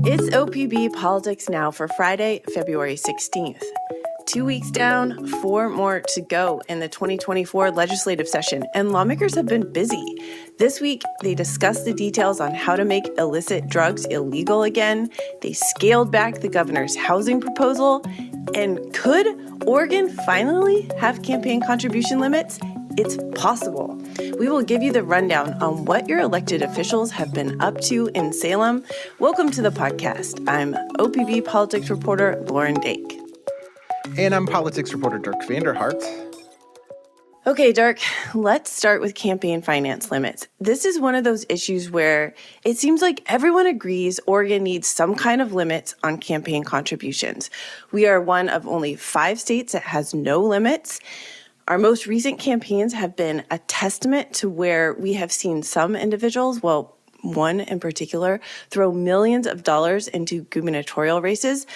It's OPB Politics Now for Friday, February 16th. 2 weeks down, 4 more to go in the 2024 legislative session, and lawmakers have been busy. This week, they discussed the details on how to make illicit drugs illegal again. They scaled back the governor's housing proposal. And could Oregon finally have campaign contribution limits? It's possible. We will give you the rundown on what your elected officials have been up to in Salem. Welcome to the podcast. I'm OPB Politics reporter Lauren Dake. And I'm politics reporter Dirk VanderHart. Okay, Dirk, let's start with campaign finance limits. This is one of those issues where it seems like everyone agrees Oregon needs some kind of limits on campaign contributions. We are one of only 5 states that has no limits. Our most recent campaigns have been a testament to where we have seen some individuals, well, one in particular, throw millions of dollars into gubernatorial races.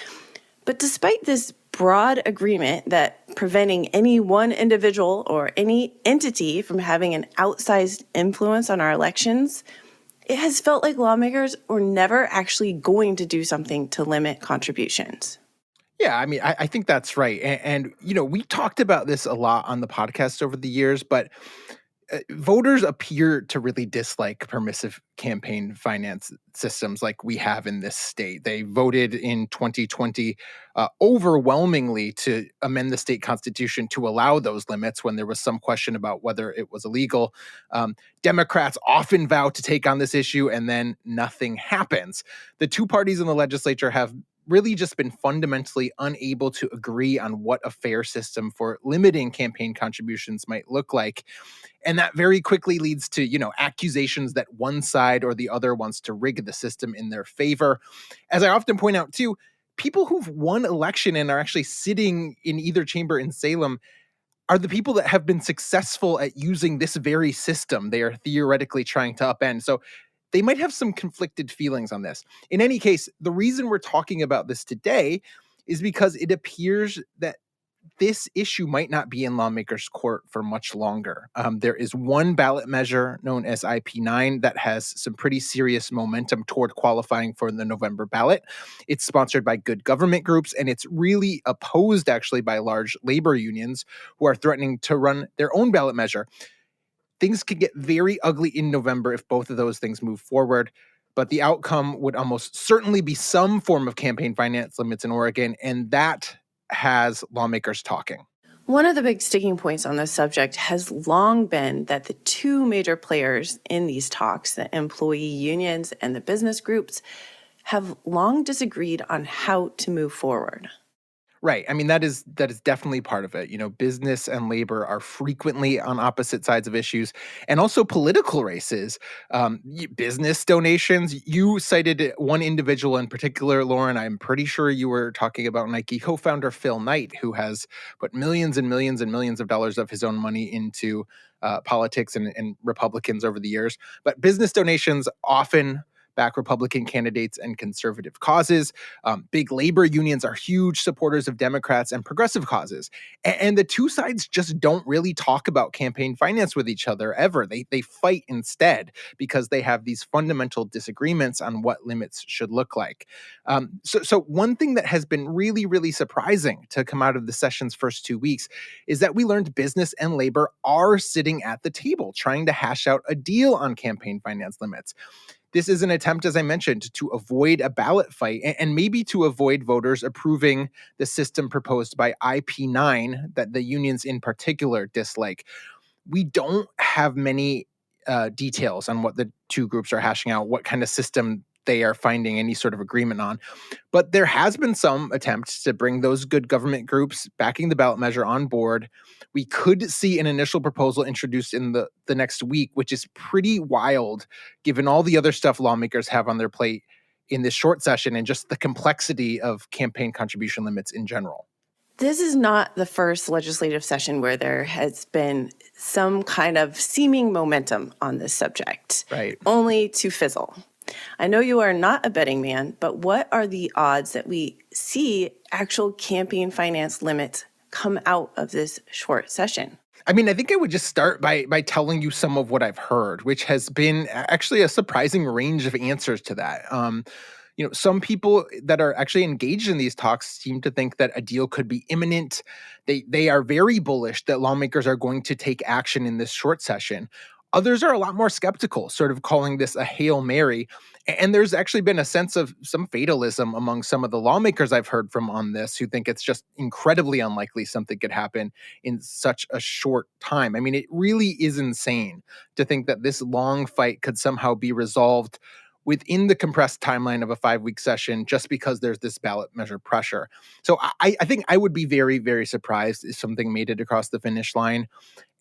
But despite this broad agreement that preventing any one individual or any entity from having an outsized influence on our elections, it has felt like lawmakers were never actually going to do something to limit contributions. Yeah, I mean, I think that's right. And, you know, we talked about this a lot on the podcast over the years, but voters appear to really dislike permissive campaign finance systems like we have in this state. They voted in 2020 overwhelmingly to amend the state constitution to allow those limits when there was some question about whether it was illegal. Democrats often vow to take on this issue and then nothing happens. The two parties in the legislature have really just been fundamentally unable to agree on what a fair system for limiting campaign contributions might look like. And that very quickly leads to, you know, accusations that one side or the other wants to rig the system in their favor. As I often point out, too, people who've won election and are actually sitting in either chamber in Salem are the people that have been successful at using this very system they are theoretically trying to upend. So they might have some conflicted feelings on this. In any case, the reason we're talking about this today is because it appears that this issue might not be in lawmakers' court for much longer. There is one ballot measure known as IP9 that has some pretty serious momentum toward qualifying for the November ballot. It's sponsored by good government groups, and it's really opposed actually by large labor unions who are threatening to run their own ballot measure. Things could get very ugly in November if both of those things move forward, but the outcome would almost certainly be some form of campaign finance limits in Oregon, and that has lawmakers talking. One of the big sticking points on this subject has long been that the two major players in these talks, the employee unions and the business groups, have long disagreed on how to move forward. Right. I mean, that is definitely part of it. You know, business and labor are frequently on opposite sides of issues, and also political races. Business donations. You cited one individual in particular, Lauren. I'm pretty sure you were talking about Nike co-founder Phil Knight, who has put millions and millions and millions of dollars of his own money into politics and Republicans over the years. But business donations often back Republican candidates and conservative causes. Big labor unions are huge supporters of Democrats and progressive causes. And the two sides just don't really talk about campaign finance with each other ever. They fight instead because they have these fundamental disagreements on what limits should look like. So one thing that has been really, really surprising to come out of the session's first 2 weeks is that we learned business and labor are sitting at the table trying to hash out a deal on campaign finance limits. This is an attempt, as I mentioned, to avoid a ballot fight and maybe to avoid voters approving the system proposed by IP9 that the unions in particular dislike. We don't have many details on what the two groups are hashing out, what kind of system they are finding any sort of agreement on. But there has been some attempts to bring those good government groups backing the ballot measure on board. We could see an initial proposal introduced in the next week, which is pretty wild given all the other stuff lawmakers have on their plate in this short session and just the complexity of campaign contribution limits in general. This is not the first legislative session where there has been some kind of seeming momentum on this subject, right? Only to fizzle. I know you are not a betting man, but what are the odds that we see actual campaign finance limits come out of this short session? I mean, I think I would just start by telling you some of what I've heard, which has been actually a surprising range of answers to that. Some people that are actually engaged in these talks seem to think that a deal could be imminent. They are very bullish that lawmakers are going to take action in this short session. Others are a lot more skeptical, sort of calling this a Hail Mary. And there's actually been a sense of some fatalism among some of the lawmakers I've heard from on this who think it's just incredibly unlikely something could happen in such a short time. I mean, it really is insane to think that this long fight could somehow be resolved within the compressed timeline of a 5-week session just because there's this ballot measure pressure. So I think I would be very, very surprised if something made it across the finish line.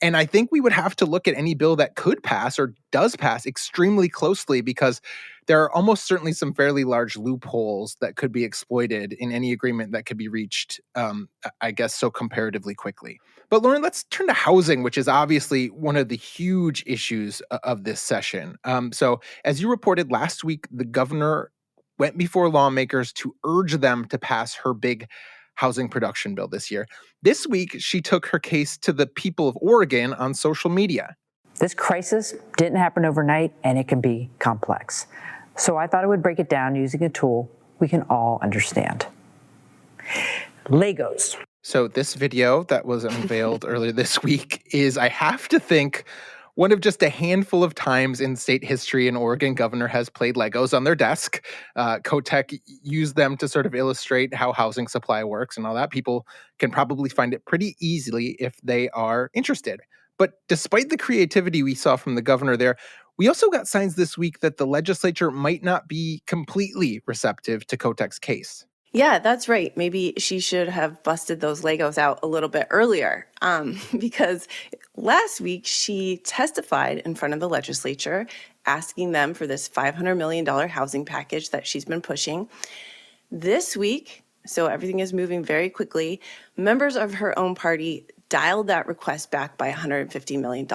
And I think we would have to look at any bill that could pass or does pass extremely closely because there are almost certainly some fairly large loopholes that could be exploited in any agreement that could be reached, I guess, so comparatively quickly. But Lauren, let's turn to housing, which is obviously one of the huge issues of this session. So as you reported last week, the governor went before lawmakers to urge them to pass her big housing production bill this year. This week, she took her case to the people of Oregon on social media. This crisis didn't happen overnight, and it can be complex. So I thought I would break it down using a tool we can all understand. Legos. So this video that was unveiled earlier this week is, I have to think, one of just a handful of times in state history an Oregon governor has played Legos on their desk. Kotek used them to sort of illustrate how housing supply works and all that. People can probably find it pretty easily if they are interested. But despite the creativity we saw from the governor there, we also got signs this week that the legislature might not be completely receptive to Kotek's case. Yeah, that's right. Maybe she should have busted those Legos out a little bit earlier because last week she testified in front of the legislature asking them for this $500 million housing package that she's been pushing. This week, so everything is moving very quickly, members of her own party dialed that request back by $150 million.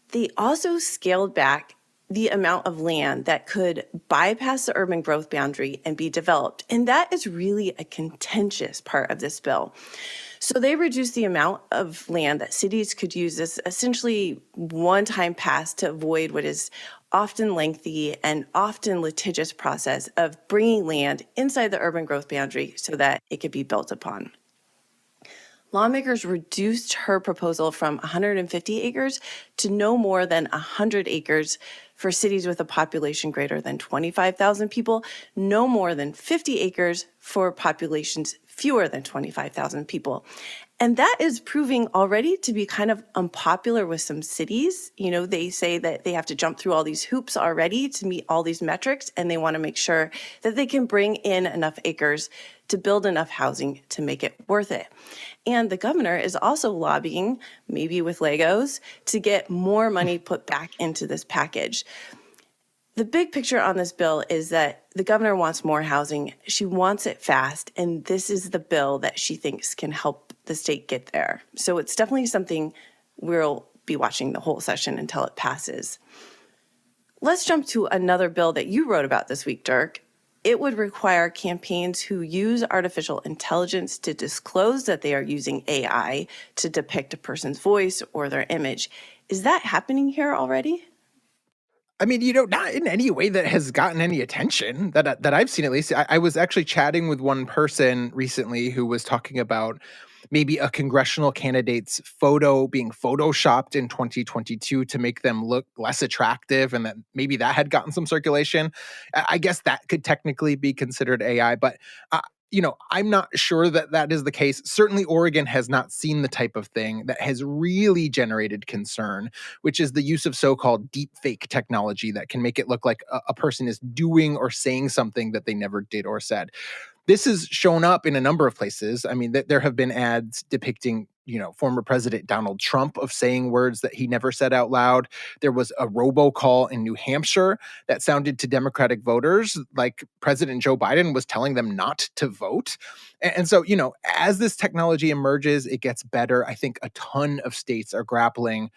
They also scaled back the amount of land that could bypass the urban growth boundary and be developed. And that is really a contentious part of this bill. So they reduced the amount of land that cities could use as essentially one-time pass to avoid what is often lengthy and often litigious process of bringing land inside the urban growth boundary so that it could be built upon. Lawmakers reduced her proposal from 150 acres to no more than 100 acres for cities with a population greater than 25,000 people, no more than 50 acres for populations fewer than 25,000 people. And that is proving already to be kind of unpopular with some cities. They say that they have to jump through all these hoops already to meet all these metrics, and they want to make sure that they can bring in enough acres to build enough housing to make it worth it. And the governor is also lobbying, maybe with Legos, to get more money put back into this package. The big picture on this bill is that the governor wants more housing. She wants it fast, and this is the bill that she thinks can help the state get there. So it's definitely something we'll be watching the whole session until it passes. Let's jump to another bill that you wrote about this week, Dirk. It would require campaigns who use artificial intelligence to disclose that they are using AI to depict a person's voice or their image. Is that happening here already? I mean, not in any way that has gotten any attention that I've seen, at least. I was actually chatting with one person recently who was talking about maybe a congressional candidate's photo being photoshopped in 2022 to make them look less attractive, and that maybe that had gotten some circulation. I guess that could technically be considered AI, but I'm not sure that that is the case. Certainly, Oregon has not seen the type of thing that has really generated concern, which is the use of so-called deep fake technology that can make it look like a person is doing or saying something that they never did or said. This has shown up in a number of places. I mean, there have been ads depicting, former President Donald Trump of saying words that he never said out loud. There was a robocall in New Hampshire that sounded to Democratic voters like President Joe Biden was telling them not to vote. And so, as this technology emerges, it gets better. I think a ton of states are grappling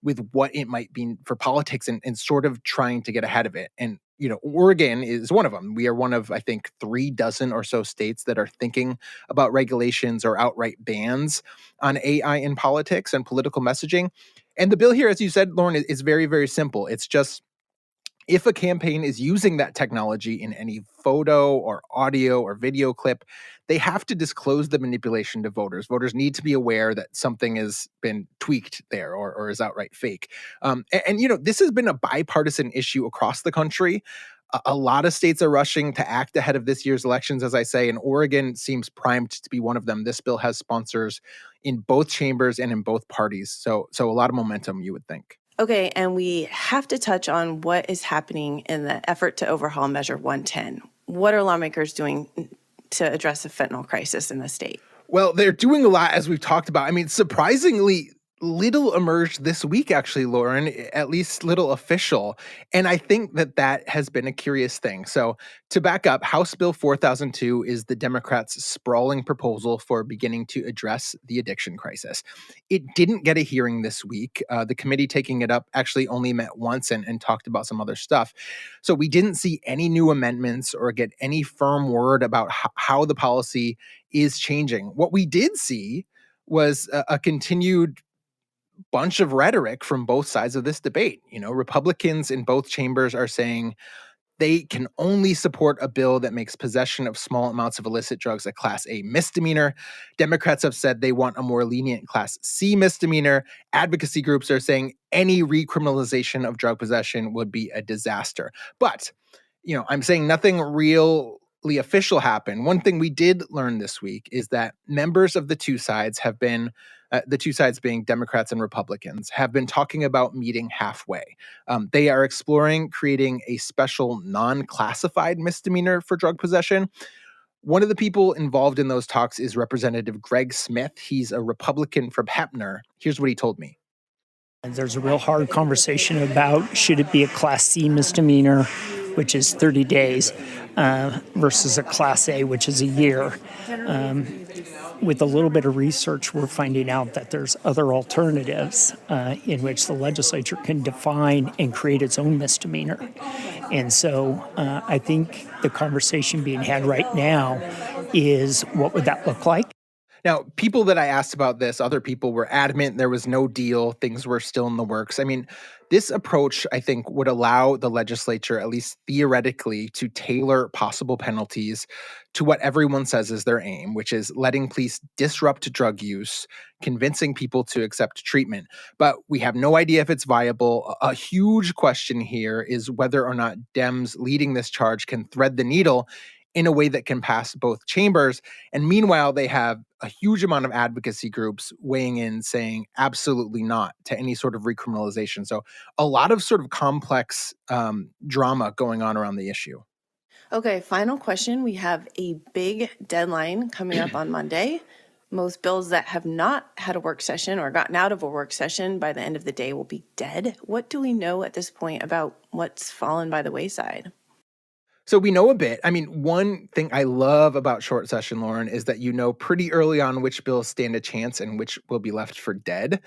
with what it might mean for politics and sort of trying to get ahead of it. And Oregon is one of them. We are one of, I think, 36 or so states that are thinking about regulations or outright bans on AI in politics and political messaging. And the bill here, as you said, Lauren, is very, very simple. It's just If a campaign is using that technology in any photo or audio or video clip, they have to disclose the manipulation to voters. Voters need to be aware that something has been tweaked there or is outright fake. This has been a bipartisan issue across the country. A lot of states are rushing to act ahead of this year's elections, as I say, and Oregon seems primed to be one of them. This bill has sponsors in both chambers and in both parties. So a lot of momentum, you would think. Okay, and we have to touch on what is happening in the effort to overhaul Measure 110. What are lawmakers doing to address the fentanyl crisis in the state? Well, they're doing a lot, as we've talked about. I mean, surprisingly, little emerged this week, actually, Lauren, at least little official. And I think that has been a curious thing. So to back up, House Bill 4002 is the Democrats' sprawling proposal for beginning to address the addiction crisis. It didn't get a hearing this week. The committee taking it up actually only met once and talked about some other stuff. So we didn't see any new amendments or get any firm word about how the policy is changing. What we did see was a continued bunch of rhetoric from both sides of this debate. Republicans in both chambers are saying they can only support a bill that makes possession of small amounts of illicit drugs a Class A misdemeanor. Democrats have said they want a more lenient Class C misdemeanor. Advocacy groups are saying any recriminalization of drug possession would be a disaster. But, I'm saying nothing really official happened. One thing we did learn this week is that members of the two sides have been the two sides being Democrats and Republicans, have been talking about meeting halfway. They are exploring creating a special non-classified misdemeanor for drug possession. One of the people involved in those talks is Representative Greg Smith. He's a Republican from Heppner. Here's what he told me. There's a real hard conversation about should it be a Class C misdemeanor, which is 30 days, versus a Class A, which is a year. With a little bit of research, we're finding out that there's other alternatives in which the legislature can define and create its own misdemeanor. And so I think the conversation being had right now is, what would that look like? Now, people that I asked about this, other people were adamant there was no deal. Things were still in the works. I mean, this approach, I think, would allow the legislature, at least theoretically, to tailor possible penalties to what everyone says is their aim, which is letting police disrupt drug use, convincing people to accept treatment. But we have no idea if it's viable. A huge question here is whether or not Dems leading this charge can thread the needle in a way that can pass both chambers. And meanwhile, they have a huge amount of advocacy groups weighing in saying absolutely not to any sort of recriminalization. So a lot of sort of complex drama going on around the issue. Okay, final question. We have a big deadline coming up on Monday. Most bills that have not had a work session or gotten out of a work session by the end of the day will be dead. What do we know at this point about what's fallen by the wayside? So we know a bit. I mean, one thing I love about short session, Lauren, is that you know pretty early on which bills stand a chance and which will be left for dead.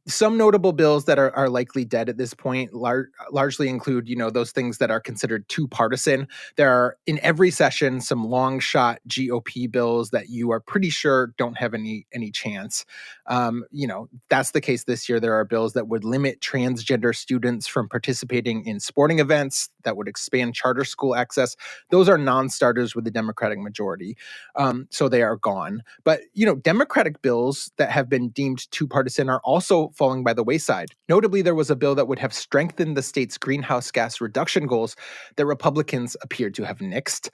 Some notable bills that are likely dead at this point largely include, those things that are considered too partisan. There are, in every session, some long shot GOP bills that you are pretty sure don't have any chance. That's the case this year. There are bills that would limit transgender students from participating in sporting events, that would expand charter school access. Those are non-starters with the Democratic majority. So they are gone. But, Democratic bills that have been deemed too partisan are also falling by the wayside. Notably, there was a bill that would have strengthened the state's greenhouse gas reduction goals that Republicans appeared to have nixed.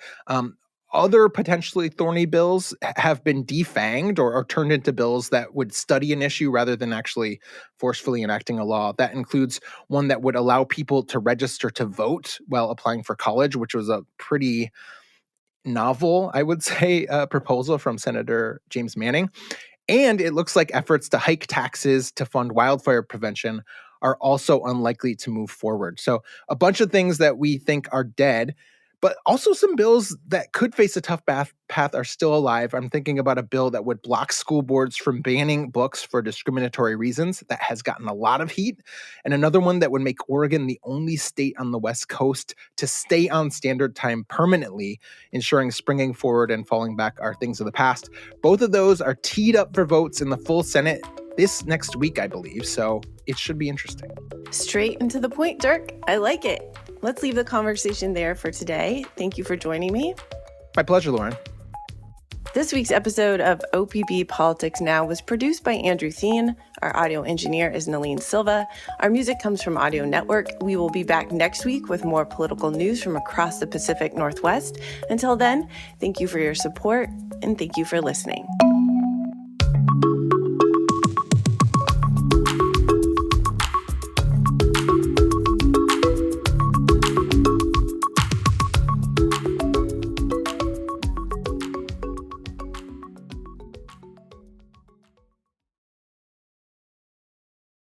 Other potentially thorny bills have been defanged or turned into bills that would study an issue rather than actually forcefully enacting a law. That includes one that would allow people to register to vote while applying for college, which was a pretty novel, I would say, proposal from Senator James Manning. And it looks like efforts to hike taxes to fund wildfire prevention are also unlikely to move forward. So a bunch of things that we think are dead, but also some bills that could face a tough path are still alive. I'm thinking about a bill that would block school boards from banning books for discriminatory reasons. That has gotten a lot of heat. And another one that would make Oregon the only state on the West Coast to stay on standard time permanently, ensuring springing forward and falling back are things of the past. Both of those are teed up for votes in the full Senate this next week, I believe. So it should be interesting. Straight and to the point, Dirk. I like it. let's leave the conversation there for today. Thank you for joining me. My pleasure, Lauren. This week's episode of OPB Politics Now was produced by Andrew Thien. Our audio engineer is Nalene Silva. Our music comes from Audio Network. We will be back next week with more political news from across the Pacific Northwest. Until then, thank you for your support and thank you for listening.